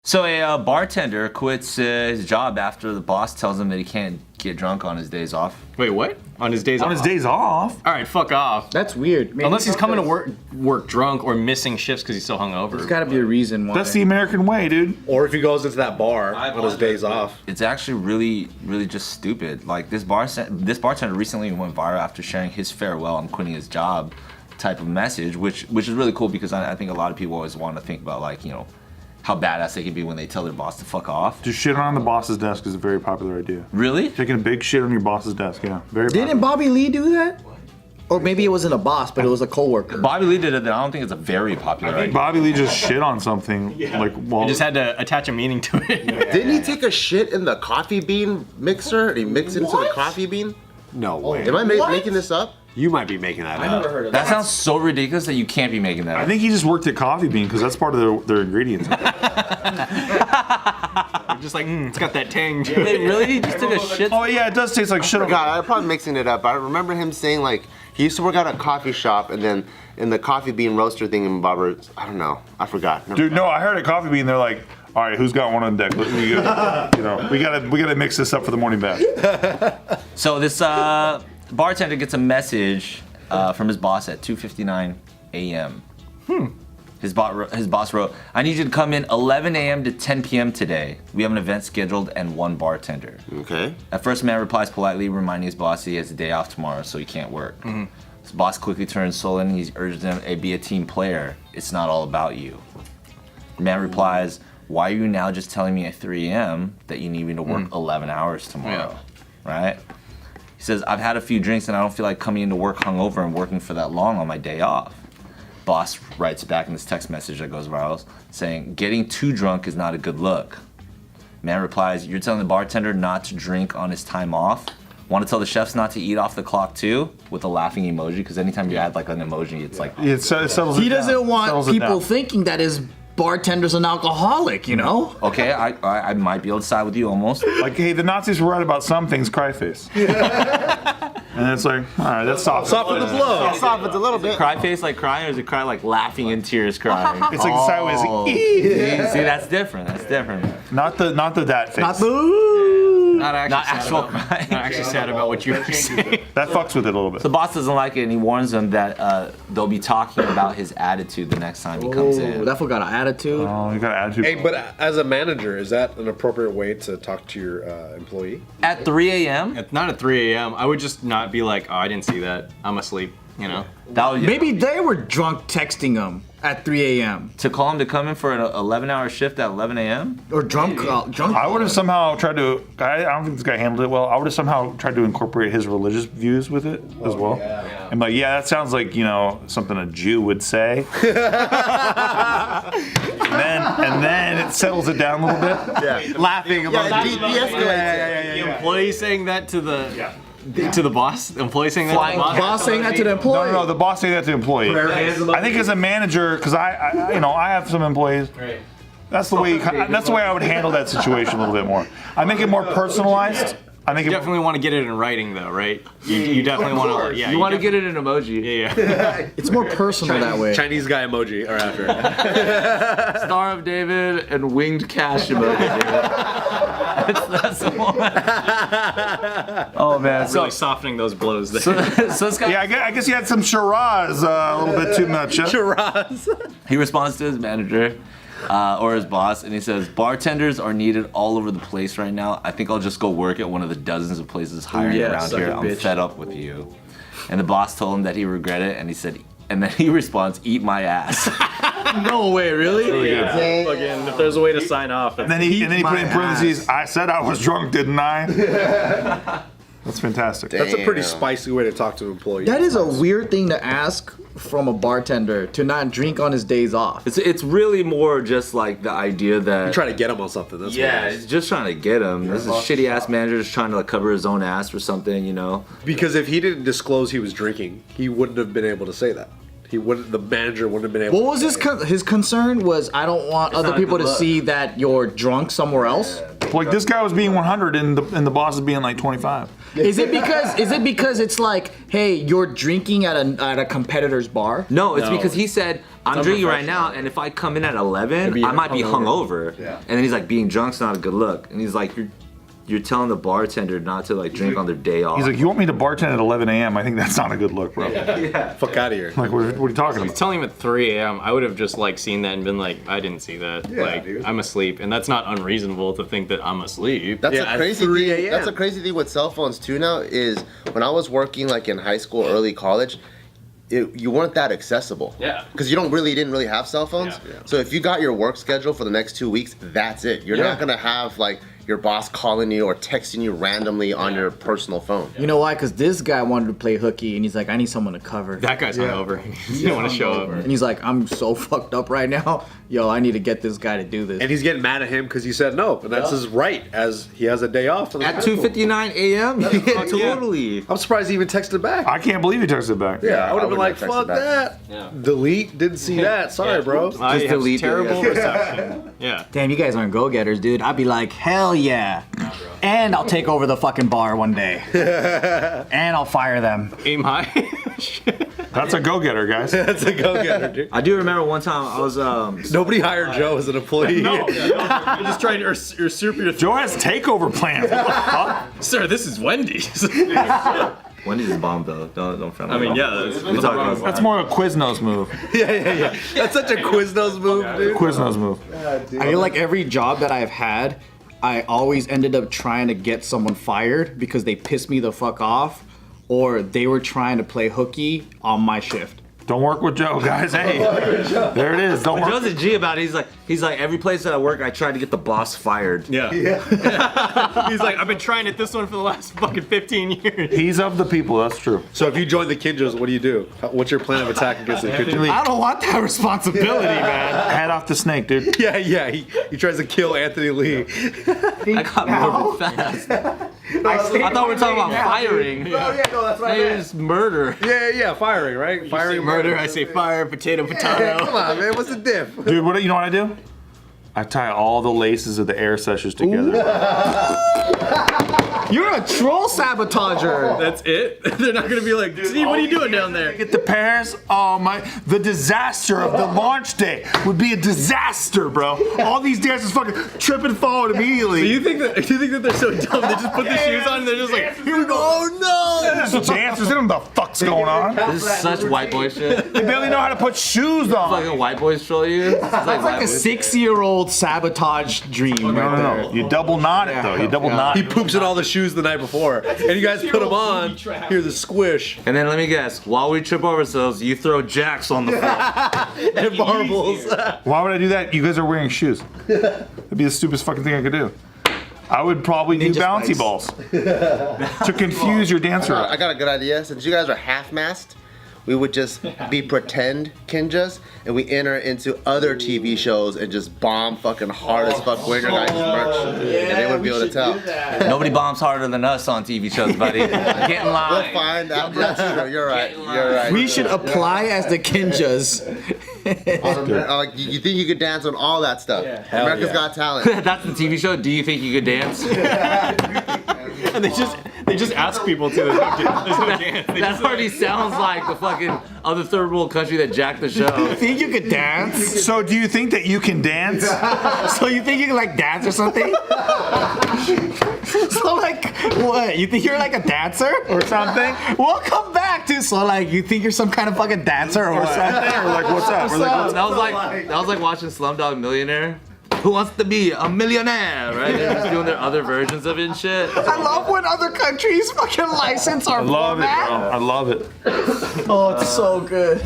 So a bartender quits his job after the boss tells him that he can't get drunk on his days off. Wait, what? On his days off? On his days off? All right, fuck off. That's weird. Maybe Unless he's coming to work drunk or missing shifts because he's still hungover. There's got to be a reason why. That's the American way, dude. Or if he goes into that bar on his days off. It's actually really just stupid. Like this bartender recently went viral after sharing his farewell I'm quitting his job type of message, which is really cool because I think a lot of people always want to think about, like, you know, how badass they can be when they tell their boss to fuck off. Just shit on the boss's desk is a very popular idea. Really? Taking a big shit on your boss's desk, yeah. Very popular. Didn't Bobby Lee do that? Or maybe it wasn't a boss, but it was a coworker. Bobby Lee did it. I don't think it's a very popular idea. Bobby Lee just shit on something. Like, well, He just had to attach a meaning to it. Didn't he take a shit in the coffee bean mixer? And he mixed it into the coffee bean? No way. Am I making this up? You might be making that up. I never heard of That sounds so ridiculous that you can't be making that I up. think he just worked at Coffee Bean because that's part of their ingredients. Just like, it's got that tang to Wait, it. really? He just took a shit? Oh yeah, it does taste like shit. God, I'm probably mixing it up. I remember him saying, like, he used to work out at a coffee shop, and then in the coffee bean roaster thing in Bobber's, I don't know. I forgot. Dude, no, I heard at Coffee Bean they're like, all right, who's got one on deck? We gotta mix this up for the morning batch. So this bartender gets a message from his boss at 2:59 a.m. His boss wrote, I need you to come in 11 a.m. to 10 p.m. today. We have an event scheduled and one bartender. Okay. At first, the man replies politely, reminding his boss he has a day off tomorrow, so he can't work. His boss quickly turns sullen. He urges him to be a team player. It's not all about you. The man replies, why are you now just telling me at 3 a.m. that you need me to work 11 hours tomorrow? Right? He says, I've had a few drinks and I don't feel like coming into work hungover and working for that long on my day off. Boss writes back in this text message that goes viral saying, getting too drunk is not a good look. Man replies, you're telling the bartender not to drink on his time off? Want to tell the chefs not to eat off the clock too? With a laughing emoji, because anytime you add like an emoji, it's like... It settles it He doesn't down. want Settles it people down. thinking that his bartender's an alcoholic, you know? Okay, I might be able to side with you almost. Like, hey, the Nazis were right about some things, cry face. And it's like, all right, that's soft. Soften the blow. It softens a little bit. Cry face like crying, or is it cry like laughing in tears crying? It's like sideways. See, that's different. That's different. Not the that face. Not the. Not actually, Not sad actual about, crying. not actually sad about what you were saying. That fucks with it a little bit. The boss doesn't like it, and he warns them that they'll be talking about his attitude the next time he comes Oh, in. that fool got an attitude. Oh, you got attitude. Hey, but as a manager, is that an appropriate way to talk to your employee? At 3 a.m.? It's not at 3 a.m. I would just not be like, oh, I didn't see that. I'm asleep, you know? That was, Maybe they were drunk texting him at 3 a.m. to call him to come in for an 11-hour shift at 11 a.m.? Or drunk. I would have somehow tried to. I don't think this guy handled it well. I would have somehow tried to incorporate his religious views with it as well. Yeah. I'm like, yeah, that sounds like, you know, something a Jew would say. and then it settles it down a little bit. Yeah. Laughing about Yeah, de-escalates it. The employee saying that to the to the boss? The employee saying that to the boss? Boss saying that to the employee. No, the boss saying that to the employee. I think as a manager, because I you know, I have some employees. Right. That's the way. That's the way I would handle that situation a little bit more. I make it more personalized. I think You definitely want to get it in writing, though, right? You definitely want to. Yeah, You want to get it in emoji. Yeah. It's more personal that way. Chinese guy emoji or after. Star of David and winged cash emoji. That's the one. Oh man, Really softening those blows there. so this guy, Yeah, I guess you had some Shiraz a little bit too much. Huh? he responds to his manager or his boss, and he says, bartenders are needed all over the place right now. I think I'll just go work at one of the dozens of places hiring around here. I'm fed up with you. And the boss told him that he regretted it, and he said, and then he responds, eat my ass. No way, really? Again, if there's a way to sign off, And then he put in my parentheses, I said I was drunk, didn't I? That's fantastic. That's a pretty spicy way to talk to employees. That is a weird thing to ask from a bartender, to not drink on his days off. It's really more just like the idea that Try to get him on something. That's what yeah, it is. it's just trying to get him. This is shitty ass manager just trying to like cover his own ass for something, you know. Because if he didn't disclose he was drinking, he wouldn't have been able to say that. He wouldn't. The manager wouldn't have been able. What was his concern? Was I don't want other not a people good to look. see that you're drunk somewhere else. Like this guy was being 100 and the boss is being like 25. Is it because it's like, hey, you're drinking at a competitor's bar? No, it's No. because he said, I'm drinking right now, and if I come in at 11, Maybe I might be hungover. hungover. Yeah. And then he's like, being drunk's not a good look. And he's like, you're telling the bartender not to like drink on their day off. He's like, you want me to bartend at 11 a.m.? I think that's not a good look, bro. Fuck out of here. Like, what are you talking He's about? telling him at 3 a.m. I would have just like seen that and been like, I didn't see that. Yeah, like, dude. I'm asleep, and that's not unreasonable to think that I'm asleep. That's Yeah, a at crazy 3 thing. a.m. That's a crazy thing with cell phones too. Now is when I was working like in high school, early college, you weren't that accessible. Yeah. Because you didn't really have cell phones. Yeah. So if you got your work schedule for the next 2 weeks, that's it. You're not gonna have like your boss calling you or texting you randomly on your personal phone. You know why? Because this guy wanted to play hooky, and he's like, I need someone to cover. That guy's hungover. He didn't want to show up. And he's like, I'm so fucked up right now. Yo, I need to get this guy to do this. And he's getting mad at him because he said no, and that's his right, as he has a day off. at 2:59 a.m. Yeah, totally. I'm surprised he even texted back. I can't believe he texted back. Yeah, I would have been wouldn't like, have texted fuck back. that. Yeah. Delete, didn't see that. Sorry, bro. I Just have delete it, terrible yeah. reception. Yeah. Damn, you guys aren't go-getters, dude. I'd be like, hell yeah. And I'll take over the fucking bar one day. And I'll fire them. Aim high. That's a go-getter, guys. That's a go-getter, dude. I do remember one time I was Nobody hired Joe as an employee. You're just trying to usurp your Joe has takeover plans. What the fuck? Sir, this is Wendy's. Wendy's is bomb though. Don't front. I mean, yeah. That's, we talked about That's that. more of a Quiznos move. Yeah. That's such a Quiznos move, dude. Quiznos move. I feel like every job that I've had, I always ended up trying to get someone fired because they pissed me the fuck off, or they were trying to play hooky on my shift. Don't work with Joe, guys. Hey, there it is. Don't work. Joe's a G about it. He's like every place that I work, I try to get the boss fired. Yeah. He's like, I've been trying at this one for the last fucking 15 years. He's of the people. That's true. So if you join the Kinjos, what do you do? What's your plan of attack against the Kinjos? I don't want that responsibility, man. Head off the snake, dude. Yeah. He tries to kill Anthony Lee. I got morbid fast. I thought we were talking about firing. No, that's Hey, it's murder. Yeah, firing, right? Firing Murder, I say fire, potato, potato. Come on, man. What's the diff? Dude, you know what I do? I tie all the laces of the air sessions together. You're a troll sabotager. That's it? They're not gonna be like, Steve, what are you doing down there? Get the pairs. Oh my! The disaster of the launch day would be a disaster, bro. All these dancers fucking trip and fall immediately. Do you think that they're so dumb? They just put the shoes on and they're just like, here we go. Oh no! There's dancers. They don't know what the fuck's going on. This is such white boy shit. They barely know how to put shoes on. Fucking white boys troll you. It's like Like a 6-year-old sabotage dream right there. No. You double knot it though. You double knot. He poops in all the shoes the night before, and you guys put them on. Hear the squish And then let me guess, while we trip over ourselves, you throw jacks on the floor. and marbles. Why would I do that? You guys are wearing shoes. That'd be the stupidest fucking thing I could do. I would probably do Ninja bouncy spikes. balls to confuse your dancer. I got a good idea. Since you guys are half-masked, we would just be pretend Kinjas, and we enter into other TV shows and just bomb fucking hard as fuck wearing your guys' merch. And they wouldn't be able to tell. Nobody bombs harder than us on TV shows, buddy. Get in We'll line. find out. That's true. You're right. You're right. We should apply as the Kinjas. Like, you think you could dance on all that stuff? America's Got Talent. That's the TV show. Do you think you could dance? And they just ask people to. There's no dance. They That just, already sounds like the fucking other third world country that jacked the show. Think you could dance? So do you think that you can dance? So you think you can like dance or something? So like what? You think you're like a dancer or something? We'll come back to so like you think you're some kind of fucking dancer or what? Something? Or like what's up? Or like, That was like watching Slumdog Millionaire. Who wants to be a millionaire, right? They're just doing their other versions of it and shit. I love when other countries fucking license our I love it, format. bro. I love it. Oh, it's so good.